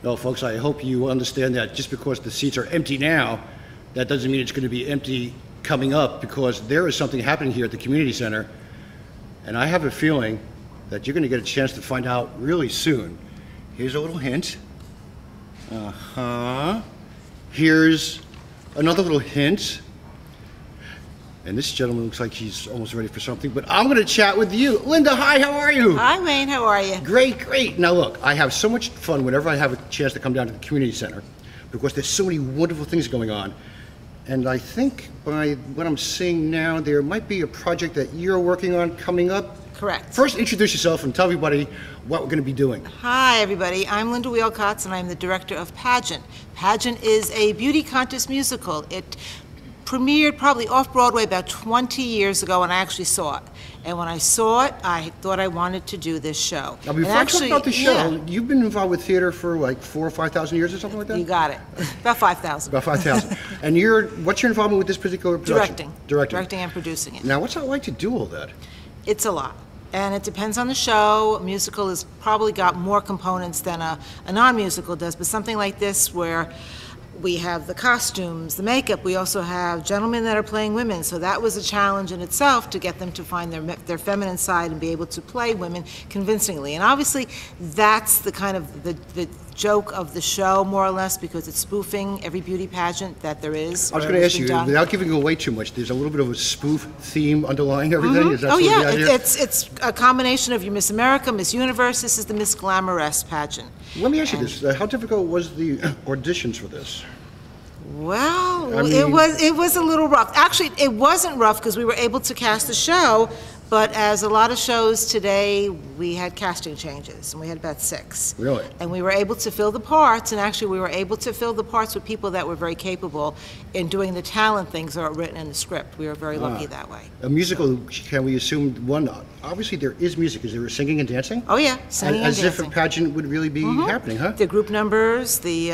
No, folks, I hope you understand that just because the seats are empty now, that doesn't mean it's going to be empty coming up, because there is something happening here at the community center, and I have a feeling that you're going to get a chance to find out really soon. Here's a little hint. Here's another little hint. And this gentleman looks like he's almost ready for something, but I'm going to chat with you. Linda, hi, how are you? Hi, Wayne, how are you? Great, great. Now look, I have so much fun whenever I have a chance to come down to the community center, because there's so many wonderful things going on. And I think by what I'm seeing now, there might be a project that you're working on coming up. Correct. First, introduce yourself and tell everybody what we're going to be doing. Hi, everybody. I'm Linda Wheelcotts, and I'm the director of Pageant. Pageant is a beauty contest musical. It premiered probably off-Broadway about 20 years ago, and I actually saw it. And when I saw it, I thought I wanted to do this show. Now, before I talk about the show, you've been involved with theater for like 4,000 or 5,000 years or something like that? You got it. About 5,000. About 5,000. And what's your involvement with this particular production? Directing and producing it. Now, what's it like to do all that? It's a lot. And it depends on the show. A musical has probably got more components than a non-musical does, but something like this where we have the costumes, the makeup, we also have gentlemen that are playing women, so that was a challenge in itself to get them to find their feminine side and be able to play women convincingly. And obviously that's the kind of the joke of the show, more or less, because it's spoofing every beauty pageant that there is. I was going to ask you, without giving away too much, there's a little bit of a spoof theme underlying everything? Is that oh yeah, the idea? It's a combination of your Miss America, Miss Universe. This is the Miss Glamoress pageant. Let me ask you this, how difficult was the auditions for this? Well, I mean, it was a little rough. Actually, it wasn't rough because we were able to cast the show, but as a lot of shows today, we had casting changes, and we had about 6. Really? And we were able to fill the parts, and actually we were able to fill the parts with people that were very capable in doing the talent things that are written in the script. We were very lucky that way. A musical, can we assume, obviously there is music. Is there singing and dancing? Oh yeah, singing and dancing. As if a pageant would really be happening, huh? The group numbers, the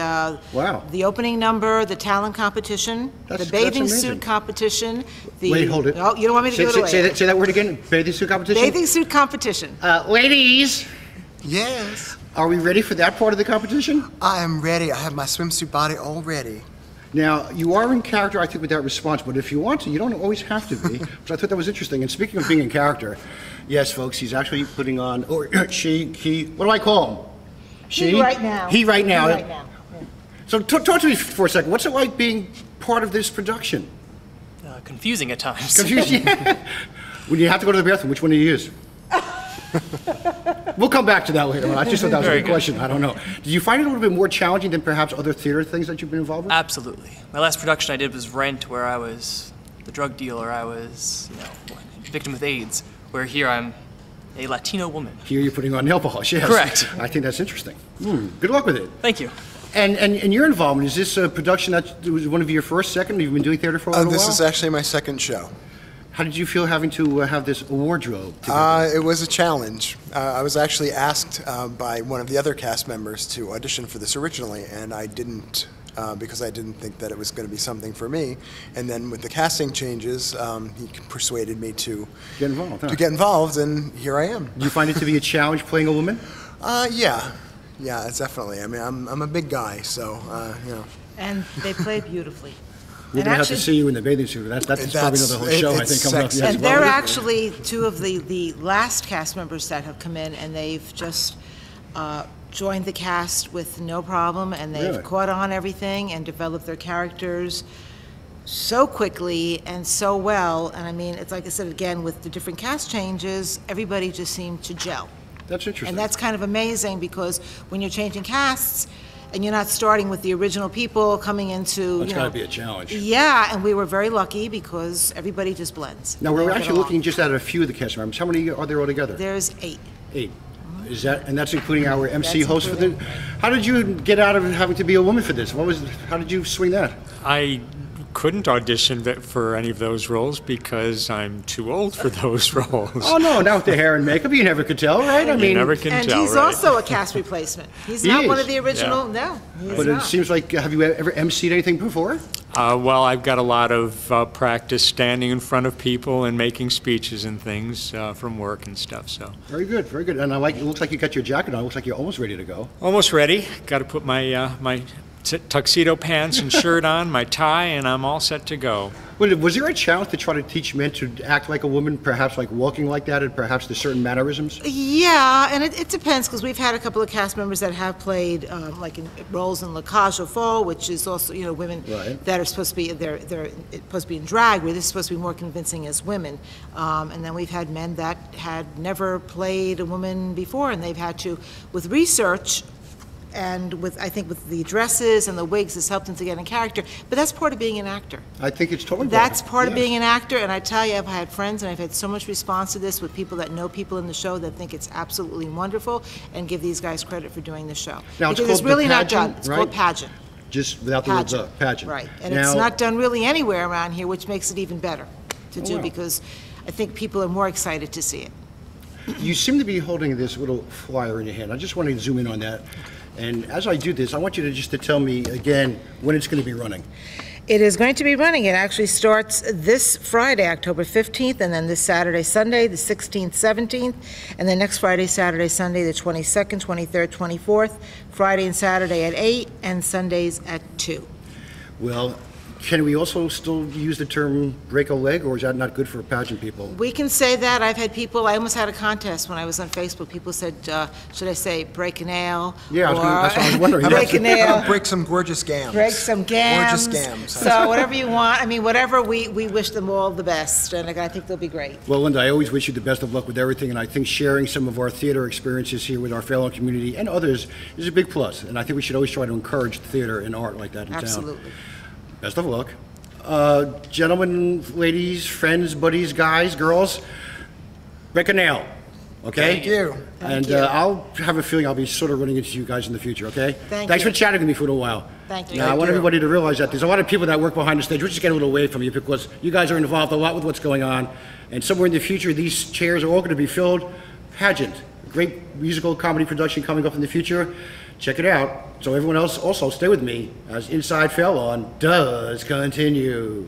opening number, the talent competition, the bathing suit competition. Wait, hold it. Oh, you don't want me to give it away. Say that word again. Bathing suit competition? Bathing suit competition. Ladies! Yes? Are we ready for that part of the competition? I am ready. I have my swimsuit body all ready. Now, you are in character, I think, with that response, but if you want to, you don't always have to be. So I thought that was interesting. And speaking of being in character, yes, folks, he's actually putting on, or she, he, what do I call him? She? He right now. He right now. He right now. Yeah. So talk to me for a second. What's it like being part of this production? Confusing at times. Confusing? When you have to go to the bathroom, which one do you use? We'll come back to that later on. I just thought that was a good question. I don't know. Did you find it a little bit more challenging than perhaps other theater things that you've been involved with? Absolutely. My last production I did was Rent, where I was the drug dealer. I was, victim with AIDS. Where here I'm a Latino woman. Here you're putting on nail polish, yes. Correct. I think that's interesting. Good luck with it. Thank you. And your involvement, is this a production that was one of your first, second? You've been doing theater for a little while? This is actually my second show. How did you feel having to have this wardrobe? It was a challenge. I was actually asked by one of the other cast members to audition for this originally, and I didn't because I didn't think that it was going to be something for me. And then with the casting changes, he persuaded me to get involved. To get involved, and here I am. Do you find it to be a challenge playing a woman? Yeah. Yeah, it's definitely. I mean, I'm a big guy, so, And they play beautifully. We're going to have to see you in the bathing suit. That's probably another whole show, I think, coming up. And they're actually 2 of the last cast members that have come in, and they've just joined the cast with no problem, and they've caught on everything and developed their characters so quickly and so well. And I mean, it's like I said again, with the different cast changes, everybody just seemed to gel. That's interesting. And that's kind of amazing, because when you're changing casts and you're not starting with the original people coming into, that's got to be a challenge. Yeah, and we were very lucky because everybody just blends. Now, we're actually looking just at a few of the cast members. How many are there altogether? There's 8. 8. Is that, and that's including our MC host for the. How did you get out of having to be a woman for this? How did you swing that? I couldn't audition for any of those roles because I'm too old for those roles. Oh no, now with the hair and makeup, you never could tell, right? I mean, you never can tell, and he's also a cast replacement. He's not one of the original. Yeah. No, he's but not. It seems like, have you ever emceed anything before? Well, I've got a lot of practice standing in front of people and making speeches and things from work and stuff, so. Very good, very good. And I like, it looks like you got your jacket on. It looks like you're almost ready to go. Almost ready. Got to put my tuxedo pants and shirt on, my tie, and I'm all set to go. Well, was there a challenge to try to teach men to act like a woman, perhaps like walking like that, and perhaps the certain mannerisms? Yeah, and it depends, because we've had a couple of cast members that have played like in roles in La Cage aux Folles, which is also, you know, women Right. that are supposed to be, they're supposed to be in drag, where this is supposed to be more convincing as women. And then we've had men that had never played a woman before, and they've had to, with research, and with, I think with the dresses and the wigs, has helped them to get in character. But that's part of being an actor. I think it's totally That's part of Yes. being an actor, and I tell you, I've had friends, and I've had so much response to this with people that know people in the show that think it's absolutely wonderful, and give these guys credit for doing the show. Now, it's Because called really The not done. Pageant, It's right? called Pageant. Just without the words up, pageant. Right, and it's Now- not done really anywhere around here, which makes it even better to do, wow. because I think people are more excited to see it. You seem to be holding this little flyer in your hand. I just want to zoom in on that. And as I do this, I want you to just to tell me again when it's going to be running. It is going to be running. It actually starts this Friday, October 15th, and then this Saturday, Sunday, the 16th, 17th, and then next Friday, Saturday, Sunday, the 22nd, 23rd, 24th, Friday and Saturday at 8, and Sundays at 2. Well, can we also still use the term break a leg, or is that not good for pageant people? We can say that. I've had people, I almost had a contest when I was on Facebook. People said, should I say break a nail? Yeah, that's what I was Or wondering. break a nail. Break some gorgeous gams. Break some gams. Gorgeous gams. So whatever you want, I mean, whatever, we wish them all the best, and I think they'll be great. Well, Linda, I always wish you the best of luck with everything, and I think sharing some of our theater experiences here with our fellow community and others is a big plus. And I think we should always try to encourage theater and art like that in town. Absolutely. Best of luck. Gentlemen, ladies, friends, buddies, guys, girls, break a nail, okay? Thank you. And you. I'll have a feeling I'll be sort of running into you guys in the future, okay? you. Thanks for chatting with me for a little while. Thank you. Now, I want you. everybody to realize that there's a lot of people that work behind the stage. We're just getting a little away from you because you guys are involved a lot with what's going on. And somewhere in the future, these chairs are all going to be filled. Pageant, great musical comedy production coming up in the future. Check it out. So everyone else also stay with me as Inside Fail On does continue.